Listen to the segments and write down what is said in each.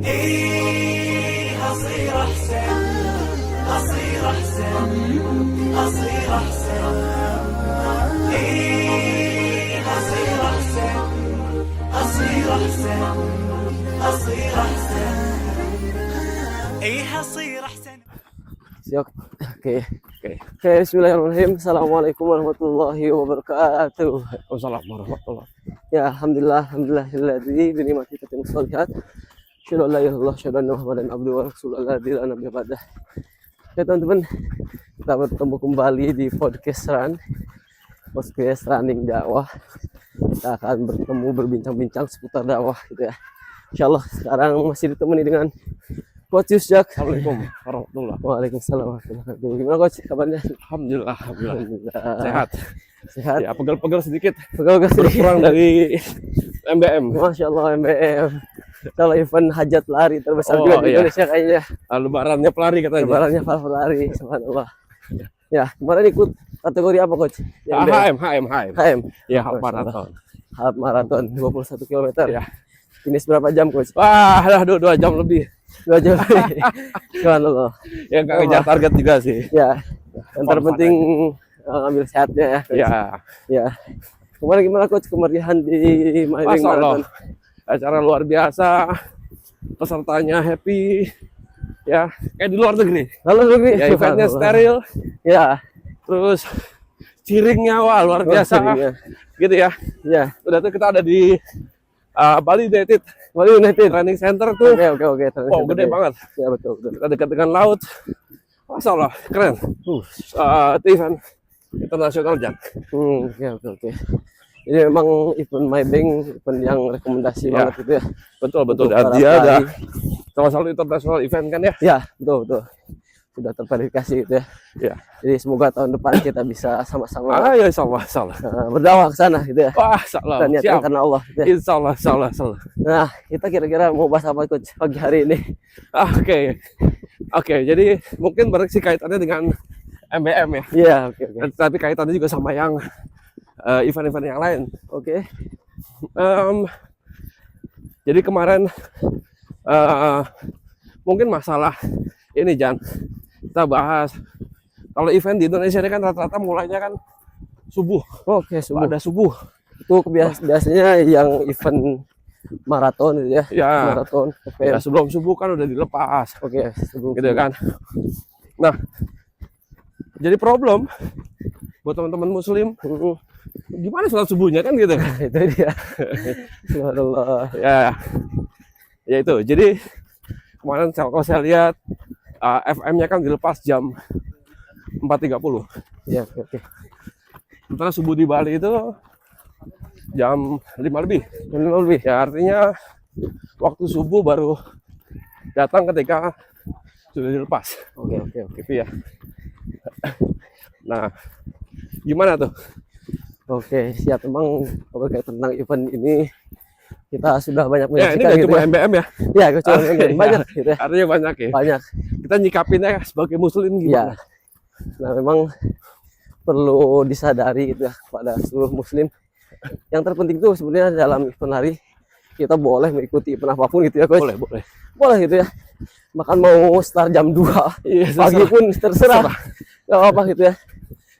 إيه هصير أحسن، هصير أحسن، هصير أحسن. إيه هصير أحسن، هصير أحسن، هصير أحسن. إيه هصير أحسن. Siap. Oke. Bismillahirrahmanirrahim. Assalamualaikum warahmatullahi wabarakatuh. Wassalamualaikum warahmatullahi wabarakatuh. Ya, alhamdulillahilladzi bi ni'matihi tatimmu shalihat. Asyhadu an la ilaha illallah, asyhadu anna Muhammadan abduhu wa rasuluhu la nabiyya ba'dah. Oke, teman-teman, kita bertemu kembali di podcast Running Dakwah. Kita akan bertemu berbincang-bincang seputar dakwah gitu ya. Insyaallah sekarang masih ditemani dengan Coach Yusjak. Assalamualaikum warahmatullahi wabarakatuh. Waalaikumsalam warahmatullahi wabarakatuh. Gimana Coach kabarnya? Alhamdulillah. Sehat. Sehat. Ya, pegel-pegel sedikit. Pegel sedikit. Kurang dari MBM. Masya Allah MBM. Kalau event hajat lari terbesar juga di Indonesia kayaknya. Lebarannya pelari katanya. Lebarannya para pelari, subhanallah. Ya, kemarin ikut kategori apa Coach? HM. Ya, half marathon. Half marathon 21 km. Ya. Finish berapa jam Coach? Wah, dah 2 jam lebih. 2 jam lebih. Subhanallah. Ya, nggak ngejar target juga sih. Ya. Yang terpenting ngambil sehatnya ya. Coach. Ya. Kemarin gimana Coach kemeriahan di Myring Marathon? Acara luar biasa. Pesertanya happy. Ya, kayak di luar negeri. Ya, eventnya steril. Ya. Terus ciringnya wah luar biasa. Gitu ya. Ya. Udah tuh kita ada di Bali United Training Center tuh. Oke. Wow, gede banget. Ya betul. Kita dekat dengan laut. Masya Allah, keren. Itu event internasional Jack. Oke. Ini memang event Mybank, event yang rekomendasi banget gitu ya. Betul. Dan dia ada salah satu internasional event kan ya? Ya, betul. Sudah terverifikasi gitu ya. Ya. Jadi semoga tahun depan kita bisa sama-sama ya insyaallah. berdakwah ke sana gitu ya. Wah, insyaallah. Dan niatkan karena Allah gitu ya. Insyaallah. Nah, kita kira-kira mau bahas apa Coach pagi hari ini? Oke, jadi mungkin berarti kaitannya dengan MBM ya. Iya, oke. Tapi kaitannya juga sama yang event-event yang lain. Oke. Jadi kemarin mungkin masalah ini Jan, kita bahas kalau event di Indonesia ini kan rata-rata mulainya kan subuh. Oke, subuh. Ada subuh. Itu biasanya yang event maraton gitu ya. Ya. Maraton. Ya, sebelum subuh kan udah dilepas. Oke, sebelum gitu kan. Nah, jadi problem buat teman-teman muslim. Gimana sholat subuhnya kan gitu kan? Itu dia. Subhanallah. Ya itu. Jadi kemarin kalau saya lihat FM-nya kan dilepas jam 4.30. Ya, oke. Sementara subuh di Bali itu jam 5 lebih. Ya, artinya waktu subuh baru datang ketika sudah dilepas. Oke. Gitu ya. Nah, gimana tuh? Oke, siap. Memang berkaitan tentang event ini kita sudah banyak Ya, ini menyaksikan nggak gitu cuma ya. MBM ya? Ya, cuma MBM. Banyak gitu ya. Artinya banyak ya? Banyak. Kita nyikapinnya sebagai muslim gimana? Ya. Nah, memang perlu disadari gitu ya kepada seluruh muslim. Yang terpenting itu sebenarnya dalam event lari kita boleh mengikuti event apapun gitu ya Coach. Boleh gitu ya. Bahkan mau start jam 2 pagi pun terserah. Gak apa-apa gitu ya.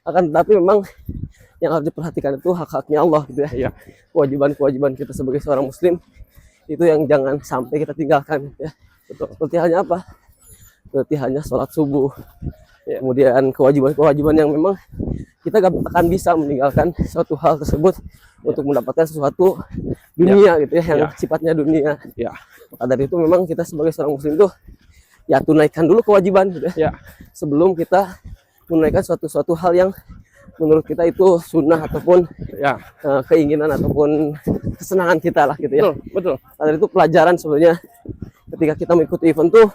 Akan tetapi memang yang harus diperhatikan itu hak-haknya Allah gitu ya. Iya. Kewajiban-kewajiban kita sebagai seorang muslim itu yang jangan sampai kita tinggalkan gitu ya. Betul. Seperti halnya apa? Seperti hanya sholat subuh. Ya. Kemudian kewajiban-kewajiban yang memang kita gak akan bisa meninggalkan suatu hal tersebut untuk mendapatkan sesuatu dunia gitu ya, yang sifatnya dunia. Ya. Maka dari itu memang kita sebagai seorang muslim tuh ya tunaikan dulu kewajiban gitu ya. Sebelum kita menunaikan suatu hal yang menurut kita itu sunnah ataupun keinginan ataupun kesenangan kita lah gitu ya. Betul. Dari itu pelajaran sebenarnya ketika kita mengikuti event tuh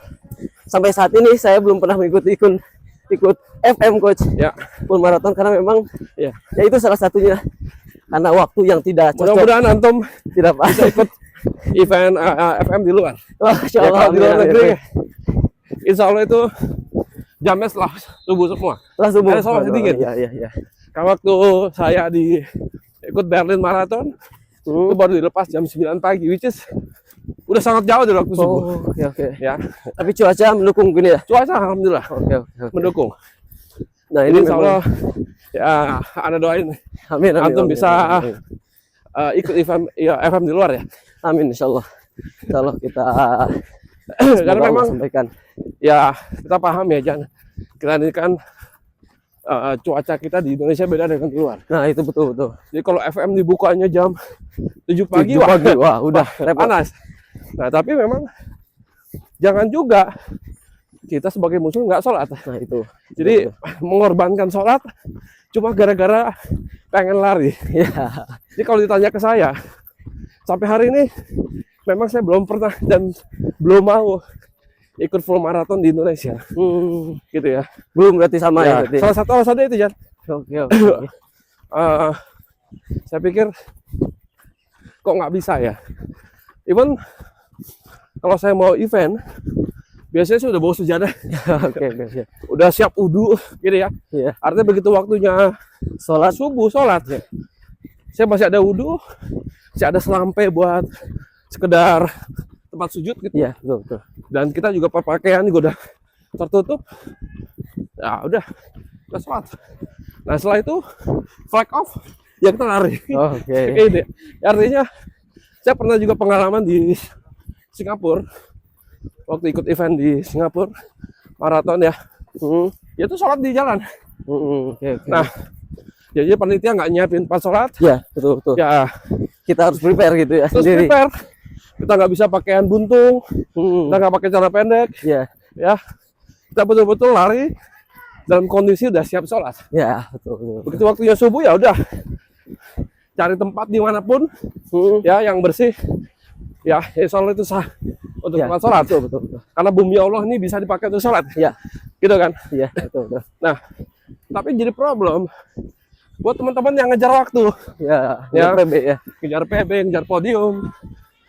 sampai saat ini saya belum pernah mengikuti ikut FM Coach. Full marathon karena memang ya itu salah satunya karena waktu yang tidak cocok. Mudah-mudahan antum tidak bisa ikut event FM di luar. Masya Allah, di luar negeri. Insya Allah itu jamnya setelah subuh semua. Setelah subuh. Ada sholat sedikit. Iya. Karena waktu saya ikut Berlin Marathon itu baru dilepas jam 9 pagi, which is udah udah sangat jauh dari waktu subuh. Oh, oke oke. Ya, Tapi cuaca mendukung gini ya. cuaca alhamdulillah Oke oke. Oke. mendukung. Nah Ini ini insya memang. Allah ya Anda doain Amin amin. antum amin, bisa amin. ikut FM di luar ya. Amin insya Allah. Kalau kita Karena semoga Allah memang sampaikan. ya kita paham ya Jan. Kita ini kan cuaca kita di Indonesia beda dengan di luar. Nah itu betul betul. Jadi kalau FM dibukanya jam 7 pagi, 7 pagi, wah udah repot. panas. Nah tapi memang jangan juga kita sebagai muslim nggak sholat. Nah itu. Jadi mengorbankan sholat cuma gara-gara pengen lari. Ya. Jadi kalau ditanya ke saya, sampai hari ini memang saya belum pernah dan belum mau ikut full maraton di Indonesia, gitu ya. Belum berarti sama ya, Ya, berarti. salah satu alasannya itu Jan. Oke oke. Saya pikir kok nggak bisa ya. Even kalau saya mau event, biasanya saya udah bawa sejadah, Oke oke. udah siap wudu, gitu ya. Iya. Artinya begitu waktunya Sholat. subuh, sholat, saya masih ada wudu, masih ada selampe buat sekedar tempat sujud gitu. Iya betul betul. Dan kita juga pakaian juga udah tertutup. Ya udah, kita sholat. Nah setelah itu flag off, ya kita lari. Oke. Ini artinya saya pernah juga pengalaman di Singapura waktu ikut event di Singapura maraton ya. Ya itu sholat di jalan. Oke oke. Nah jadi panitia nggak nyiapin pas sholat. Ya betul betul. Ya Kita harus prepare gitu ya terus sendiri. prepare. Kita nggak bisa pakaian buntung, kita nggak pakai celana pendek, Ya ya. Kita betul-betul lari dalam kondisi udah siap sholat. ya betul betul. Begitu waktunya subuh ya udah cari tempat dimanapun ya yang bersih. Ya, insya Allah itu sah untuk Ya, tempat sholat. betul betul betul. Karena bumi Allah ini bisa dipakai untuk sholat. Ya Gitu kan? ya betul betul. Nah, tapi jadi problem buat teman-teman yang ngejar waktu. Ya Ya. PB ya. Ngejar PB, ngejar podium.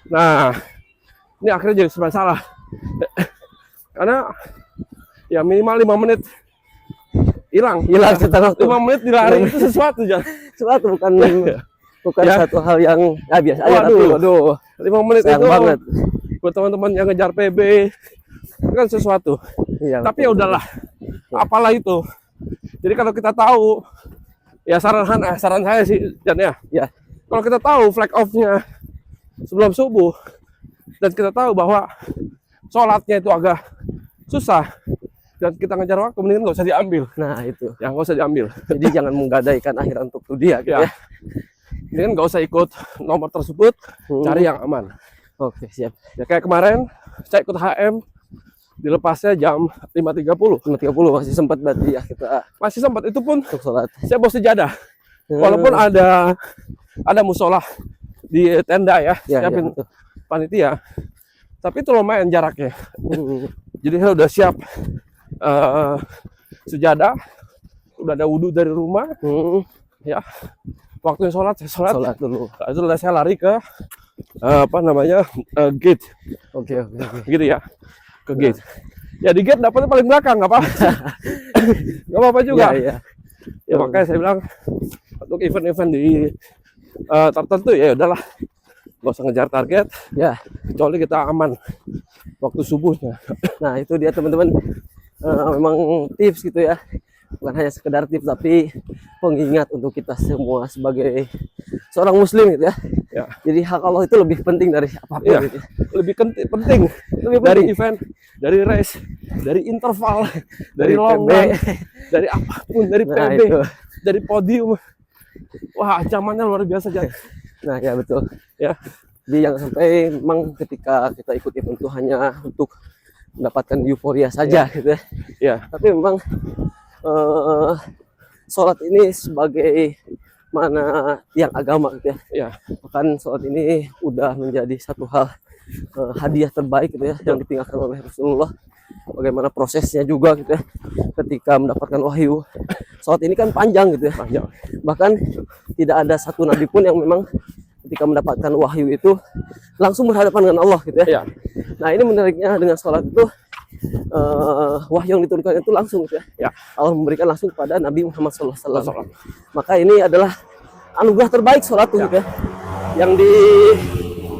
Nah, ini akhirnya jadi serba salah. Karena ya minimal 5 menit hilang. Hilang setengah waktu. 5 menit dilari itu sesuatu, Jan. Suatu bukan bukan Ya. satu hal yang biasa aja tapi Waduh. waduh 5 menit sayang itu banget. buat teman-teman yang ngejar PB itu kan sesuatu. Iya, Tapi ya udahlah, apalah itu. Jadi kalau kita tahu, ya saran saya sih, Jan ya. Ya. Kalau kita tahu flag off-nya sebelum subuh, dan kita tahu bahwa sholatnya itu agak susah, dan kita ngejar waktu, mending nggak usah diambil. Nah itu. Ya nggak usah diambil. Jadi jangan menggadaikan akhirat untuk dunia gitu Ya. ya. Mendingan nggak usah ikut nomor tersebut, cari yang aman. Oke siap. Ya kayak kemarin, saya ikut HM, dilepasnya jam 5.30. 5.30 masih sempat berarti ya kita Masih sempat, itu pun untuk sholat. saya bawa sejadah. Walaupun ada musola di tenda ya, Ya, siapin betul. panitia, tapi itu lumayan jaraknya. Hmm. Jadi saya udah siap sejadah, udah ada wudhu dari rumah, ya. Waktunya sholat, saya sholat. Sholat dulu. Lalu saya lari ke gate, Oke oke oke. gitu ya, ke gate. Ya di gate dapatnya paling belakang, nggak apa-apa. Nggak apa-apa juga. Iya iya. Ya makanya saya bilang untuk event-event di tertentu ya udahlah, nggak usah ngejar target, Ya. kecuali kita aman waktu subuhnya. Nah itu dia teman-teman. Memang tips gitu ya. Bukan hanya sekedar tips tapi pengingat untuk kita semua sebagai seorang muslim gitu ya. Ya. Jadi hak Allah itu lebih penting dari apapun Iya. gitu. Lebih penting Lebih dari penting. event, dari race, dari interval, dari Dari long PB. run, dari apapun, dari Nah, PB, itu. dari podium. Wah, ancamannya luar biasa, Jan. Nah ya betul. Ya, Jadi jangan sampai memang ketika kita ikut event itu hanya untuk mendapatkan euforia saja gitu ya. ya, Tapi memang sholat ini sebagai mana tiang agama gitu ya. ya, Bahkan sholat ini udah menjadi satu hal hadiah terbaik gitu ya yang ditinggalkan oleh Rasulullah. Bagaimana prosesnya juga gitu ya ketika mendapatkan wahyu. Sholat ini kan panjang gitu ya. panjang. Bahkan tidak ada satu nabi pun yang memang ketika mendapatkan wahyu itu langsung berhadapan dengan Allah gitu ya. Ya, Nah ini menariknya dengan sholat itu wahyu yang diturunkan itu langsung gitu ya. ya, Allah memberikan langsung kepada Nabi Muhammad SAW. Rasulullah. Maka ini adalah anugerah terbaik sholat tuh gitu ya. Yang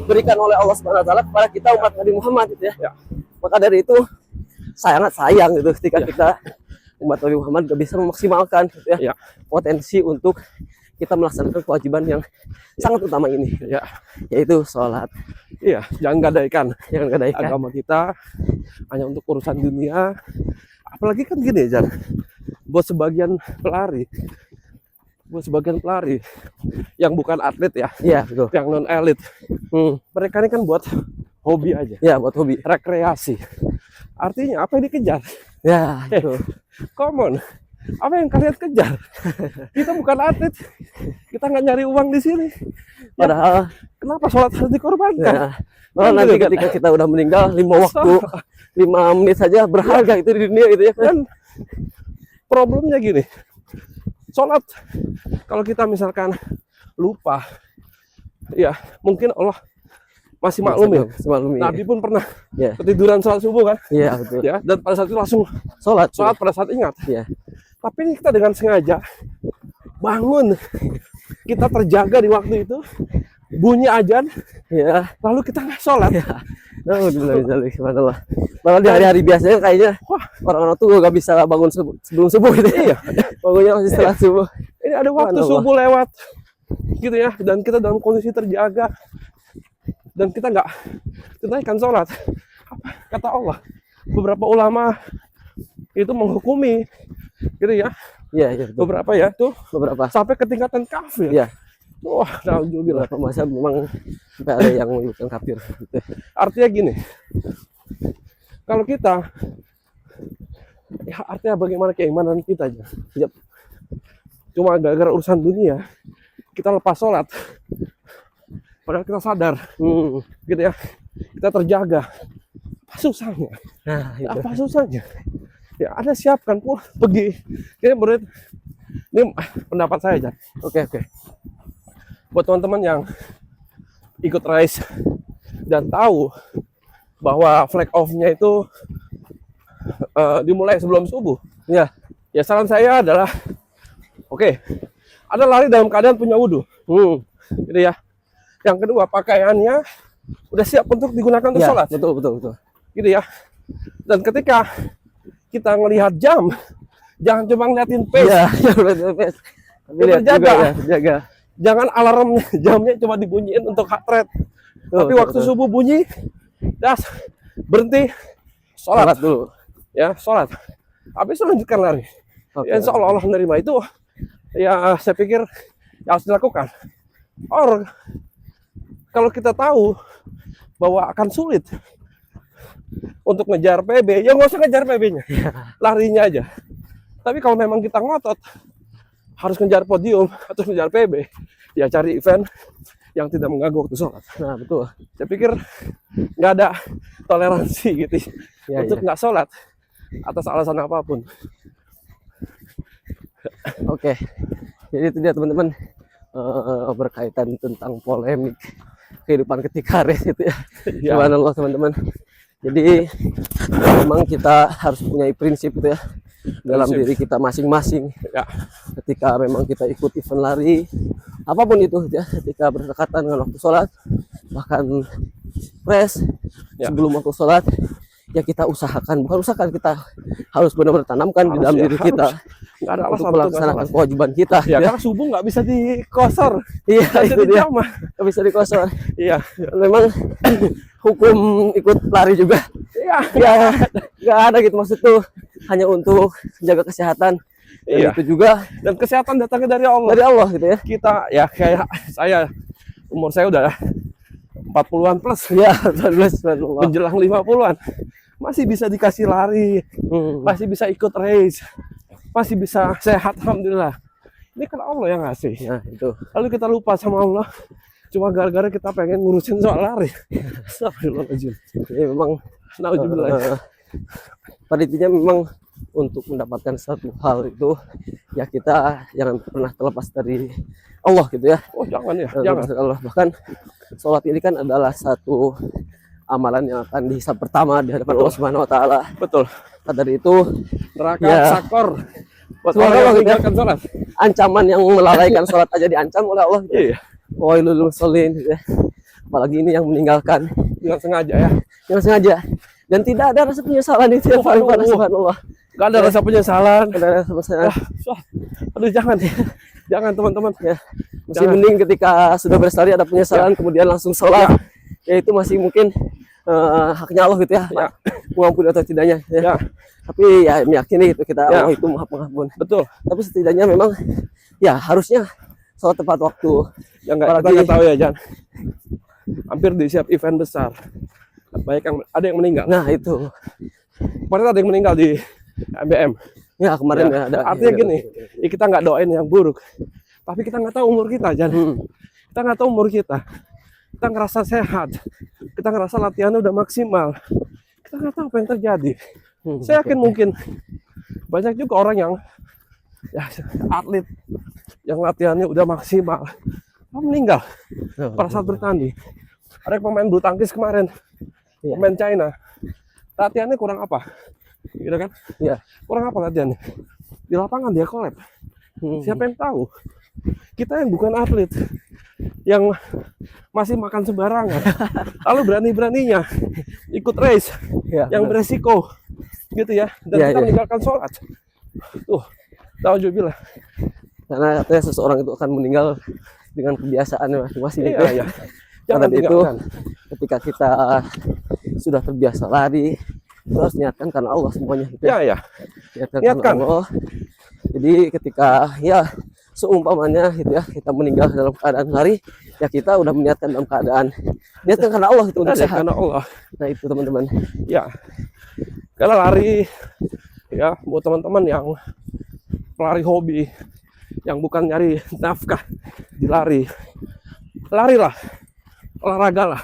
diberikan oleh Allah Subhanahu wa taala kepada kita umat Nabi Muhammad gitu ya. Ya. Maka dari itu sangat sayang gitu ketika Ya. kita umat Nabi Muhammad gak bisa memaksimalkan gitu ya, Ya. potensi untuk kita melaksanakan kewajiban yang sangat utama ini, Ya. yaitu sholat. Iya, jangan gadaikan Jangan gadaikan. agama kita hanya untuk urusan dunia. Apalagi kan gini, Jan. Buat sebagian pelari yang bukan atlet ya, Iya betul. yang non elit, mereka ini kan buat hobi aja, Ya buat hobi. rekreasi. Artinya apa yang dikejar? Ya itu. Common. Apa yang kalian kejar? Kita bukan atlet, kita nggak nyari uang di sini. Padahal Kenapa sholat harus dikorbankan? ya, malah nanti ketika kita udah meninggal 5 menit saja berharga itu di dunia gitu ya kan. Dan problemnya gini, sholat kalau kita misalkan lupa, ya mungkin Allah masih maklum ya. Semaklumi. Nabi pun pernah Ya. ketiduran sholat subuh kan, Iya betul. ya, dan pada saat itu langsung Sholat. sholat pada saat ingat. Ya. Tapi ini kita dengan sengaja bangun, kita terjaga di waktu itu, bunyi azan, Ya. lalu kita nggak sholat. Subhanallah. Malah di hari-hari biasanya kayaknya Wah, orang-orang tuh gak bisa bangun sebelum subuh gitu ya. Bangunnya masih setelah subuh. ini ada waktu Subhanallah. subuh lewat, gitu ya, dan kita dalam kondisi terjaga, dan kita nggak tunaikan sholat. Apa kata Allah? Beberapa ulama itu menghukumi, gitu ya, Iya, iya betul. beberapa ya tuh Beberapa. sampai ke tingkatan kafir. Iya. Wah, alhamdulillah. Beberapa masa memang sampai ada yang menyebutkan kafir gitu. Artinya gini, kalau kita, ya artinya bagaimana keimanan kita aja. Ya. Cuma gara-gara urusan dunia, kita lepas sholat. Padahal kita sadar, gitu ya, kita terjaga. Apa susahnya? Nah, itu. Apa susahnya? Ya, Anda siapkan pun pergi. Ini pendapat saya, Jan. Oke. Buat teman-teman yang ikut race dan tahu bahwa flag off-nya itu dimulai sebelum subuh. Ya. Ya saran saya adalah, oke, Anda lari dalam keadaan punya wudhu, gitu ya. Yang kedua, pakaiannya udah siap untuk digunakan untuk Ya, sholat, betul. gitu ya. Dan ketika kita ngelihat jam, jangan cuma ngeliatin pace, Iya, betul. Tapi lihat Terjaga. juga ya, terjaga. jangan alarmnya jamnya cuma dibunyiin untuk heart rate. Tapi waktu subuh bunyi, das berhenti, sholat sholat, dulu. ya sholat. Habis itu lanjutkan lari. Oke. Ya, insya Allah Allah menerima itu. Ya saya pikir ya harus dilakukan. Or kalau kita tahu bahwa akan sulit untuk ngejar PB, ya nggak usah ngejar PB-nya, larinya aja. Tapi kalau memang kita ngotot harus ngejar podium atau ngejar PB, ya cari event yang tidak mengganggu waktu sholat. Nah, betul. Saya pikir nggak ada toleransi gitu Ya, untuk nggak sholat atas alasan apapun. Oke. Jadi itu dia teman-teman, berkaitan tentang polemik kehidupan ketika race itu ya. Ya. Subhanallah teman-teman. Jadi memang kita harus punya prinsip itu ya dalam Prinsip. diri kita masing-masing. Ya. Ketika memang kita ikut event lari, apapun itu ya, ketika berdekatan dengan waktu sholat, bahkan race Ya. sebelum waktu sholat, ya kita usahakan, bukan usahakan, kita harus benar-benar tanamkan di Harus, dalam ya, diri harus. kita Nggak ada untuk alasan untuk nggak melaksanakan sholat. kewajiban kita. Ya, karena subuh nggak bisa dikosor, Iya, nggak bisa itu dia. dijamah. Nggak bisa dikosor. Iya, Memang hukum ikut lari juga iya, ya nggak ada gitu, maksud tuh hanya untuk menjaga kesehatan. Dan Iya. itu juga dan kesehatan datangnya dari Allah. dari Allah gitu ya. Kita ya kayak saya, umur saya udah 40-an plus, Ya, subhanallah. menjelang 50-an, masih bisa dikasih lari, masih bisa ikut race, masih bisa sehat, alhamdulillah. Ini kan Allah yang ngasih. Nah, itu. Lalu kita lupa sama Allah, cuma gara-gara kita pengen ngurusin soal lari. Astagfirullahaladzim. Jadi memang Nauzubillah. pada intinya memang untuk mendapatkan satu hal itu ya kita jangan pernah terlepas dari Allah gitu ya. Oh jangan ya, Terlepas jangan. dari Allah. Bahkan sholat ini kan adalah satu amalan yang akan dihisab pertama di hadapan Allah Subhanahu wa taala. Betul. Maka dari itu Neraka Ya. sakor. Buat Semoga orang yang Allah gitu ya. meninggalkan sholat. ancaman yang melalaikan sholat aja diancam oleh Allah gitu ya. Iya. Wailul musallin gitu ya. apalagi ini yang meninggalkan dengan sengaja ya. yang sengaja dan tidak ada rasa penyesalan, itu yang paling parah, subhanallah. Gak ada rasa penyesalan. Tidak ada rasa penyesalan. Aduh, jangan, jangan teman-teman. Ya, masih mending ketika sudah berlari ada penyesalan kemudian langsung sholat, ya itu masih mungkin haknya Allah gitu ya, mengampuni atau tidaknya ya. Tapi ya meyakini itu kita Allah itu maha pengampun. Betul. Tapi setidaknya memang ya harusnya sholat tepat waktu. Yang kita nggak tahu ya, Jan. Hampir di setiap event besar banyak yang ada yang meninggal. Nah itu Kemarin ada yang meninggal di MBM. ya kemarin ya, ada. Artinya gini, ya kita nggak doain yang buruk, tapi kita nggak tahu umur kita, Jan. Kita nggak tahu umur kita. Kita ngerasa sehat, kita ngerasa latihannya udah maksimal. Kita nggak tahu apa yang terjadi. Saya yakin mungkin banyak juga orang yang ya atlet yang latihannya udah maksimal meninggal pada saat bertanding. Ada pemain bulu tangkis kemarin, pemain China, latihannya kurang apa, gitu kan? Ya. Kurang apa latihannya? Di lapangan dia collab. Siapa yang tahu? Kita yang bukan atlet, yang masih makan sembarangan, lalu berani-beraninya ikut race yang beresiko, gitu ya, dan kita meninggalkan sholat. Tuh, nauzubillah. Karena katanya seseorang itu akan meninggal dengan kebiasaannya masing-masing. Iya. Karena itu ketika kita sudah terbiasa lari, itu harus niatkan karena Allah semuanya. Gitu ya. Niatkan. Allah. Jadi ketika ya seumpamanya gitu ya, kita meninggal dalam keadaan lari, ya kita udah meniatkan dalam keadaan niatkan karena Allah itu untuk sehat. Karena Allah. Nah itu teman-teman. Ya. Karena lari ya buat teman-teman yang pelari hobi, yang bukan nyari nafkah di lari, larilah, olahragalah,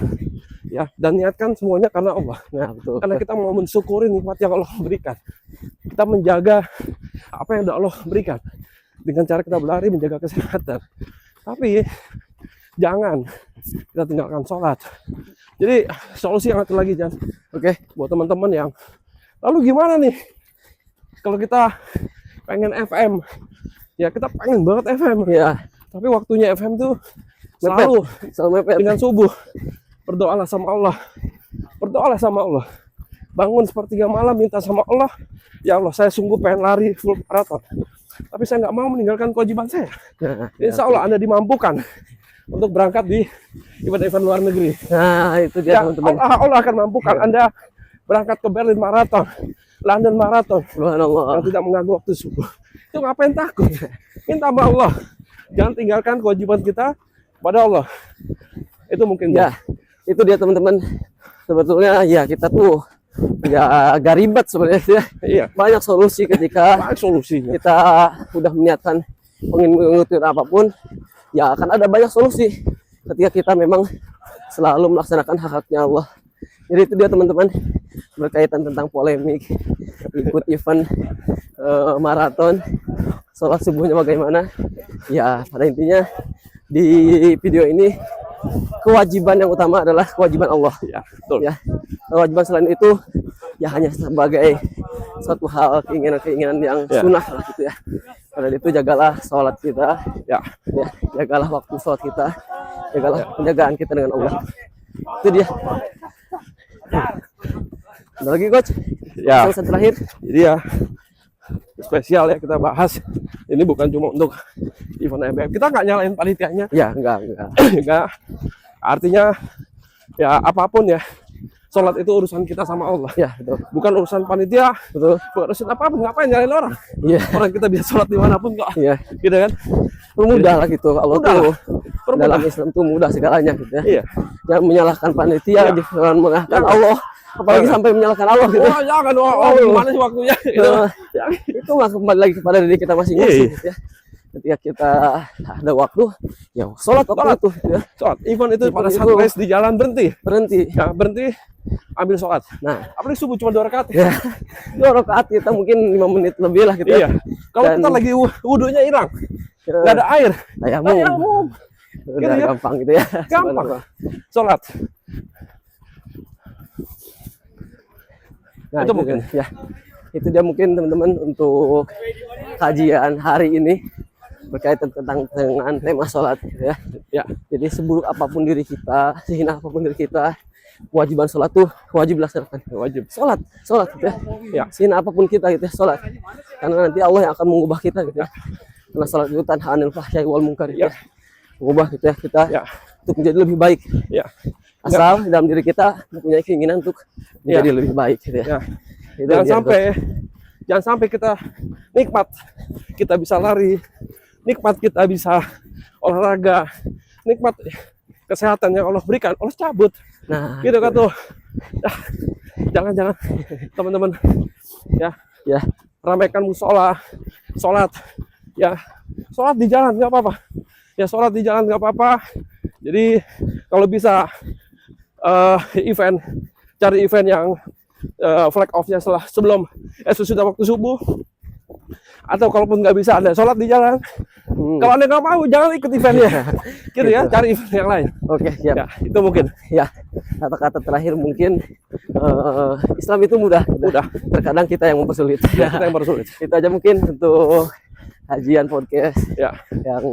ya, dan niatkan semuanya karena Allah. Nah, betul. Karena kita mau mensyukuri nikmat yang Allah berikan, kita menjaga apa yang Allah berikan dengan cara kita berlari, menjaga kesehatan. Tapi jangan kita tinggalkan sholat. Jadi solusi yang satu lagi, Jan. Oke, buat teman-teman yang lalu gimana nih kalau kita pengen FM, ya kita pengen banget FM ya, tapi waktunya FM tuh selalu mepet dengan subuh. Berdoalah sama Allah, berdoalah sama Allah, bangun sepertiga malam minta sama Allah, ya Allah saya sungguh pengen lari full marathon, tapi saya nggak mau meninggalkan kewajiban saya. Insya Allah Anda dimampukan untuk berangkat di event-event luar negeri. Nah itu dia, teman-teman. Allah akan mampukan Anda berangkat ke Berlin Marathon, London Marathon, yang tidak mengganggu waktu subuh. Itu ngapain takut? Minta sama Allah, jangan tinggalkan kewajiban kita pada Allah. Itu mungkin ya. Itu dia teman-teman. Sebetulnya ya kita tuh ya agak ribet sebenarnya ya. Iya. Banyak solusi ketika kita udah meniatkan ingin mengikuti apapun, ya akan ada banyak solusi ketika kita memang selalu melaksanakan hak-haknya Allah. Jadi itu dia teman-teman, berkaitan tentang polemik ikut event maraton, sholat subuhnya bagaimana. Ya pada intinya di video ini kewajiban yang utama adalah kewajiban Allah. Ya, betul. Ya, kewajiban selain itu ya hanya sebagai suatu hal keinginan-keinginan yang sunnah lah gitu ya. Karena itu jagalah sholat kita, ya, jagalah waktu sholat kita, jagalah penjagaan kita dengan Allah. Itu dia. Ada lagi coach? Ya. Yang terakhir. Jadi ya spesial ya kita bahas. Ini bukan cuma untuk event MBM. Kita nggak nyalain panitianya. Ya, enggak. Enggak. Artinya ya apapun ya, sholat itu urusan kita sama Allah. Ya, betul. Bukan urusan panitia. Betul. Bukan urusan apa-apa. Ngapain nyalain orang? Iya. Orang kita bisa sholat dimanapun kok. Iya. Gitu kan? Mudah lah gitu. Allah tuh dalam Islam tuh mudah segalanya gitu ya. Iya. Jangan menyalahkan panitia, jangan menyalahkan Allah. Apalagi sampai menyalahkan Allah gitu. Oh, jangan. Gimana sih waktunya? Gitu. Itu nggak kembali lagi kepada diri kita masing-masing gitu ya. Ketika kita ada waktu, ya sholat waktu itu gitu ya. Sholat. Event itu pada saat race di jalan berhenti. Ya, berhenti, ambil sholat. Nah, apalagi subuh cuma 2 rakaat. Ya, 2 rakaat kita mungkin 5 menit lebih lah gitu ya. Kalau kita lagi wudunya hilang, nggak ada air, tayamum. Udah ya? Gampang gitu ya. Gampang. Sholat. Nah, itu mungkin ya. Itu dia mungkin teman-teman untuk kajian hari ini berkaitan dengan tema sholat gitu ya. Ya. Jadi seburuk apapun diri kita, sehina apapun diri kita, kewajiban sholat tuh wajib dilaksanakan. Wajib. Sholat gitu ya. Ya. Sehina apapun kita gitu ya, sholat. Karena nanti Allah yang akan mengubah kita gitu ya. Karena sholat itu tanha anil fahsyai wal munkar gitu ya. Mengubah gitu ya, kita untuk menjadi lebih baik. Ya. Asal dalam diri kita mempunyai keinginan untuk menjadi lebih baik gitu ya. Itu Jangan sampai kita nikmat, kita bisa lari, nikmat kita bisa olahraga, nikmat kesehatan yang Allah berikan, Allah cabut. Nah, gitu kan tuh. Jangan teman-teman ya ramaikan musola, sholat di jalan nggak apa-apa. Ya sholat di jalan nggak apa-apa. Jadi kalau bisa cari event yang flag off-nya sebelum sesudah waktu subuh, atau kalaupun nggak bisa ada sholat di jalan. Kalau anda nggak mau, jangan ikut eventnya. Gitu ya, cari event yang lain. Oke, siap. Ya, itu mungkin. Ya, kata-kata terakhir mungkin Islam itu mudah. Terkadang kita yang mempersulit. Kita yang mempersulit. Itu aja mungkin untuk kajian podcast yang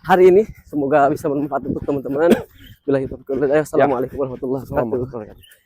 hari ini. Semoga bisa bermanfaat untuk teman-teman. Assalamualaikum warahmatullahi wabarakatuh.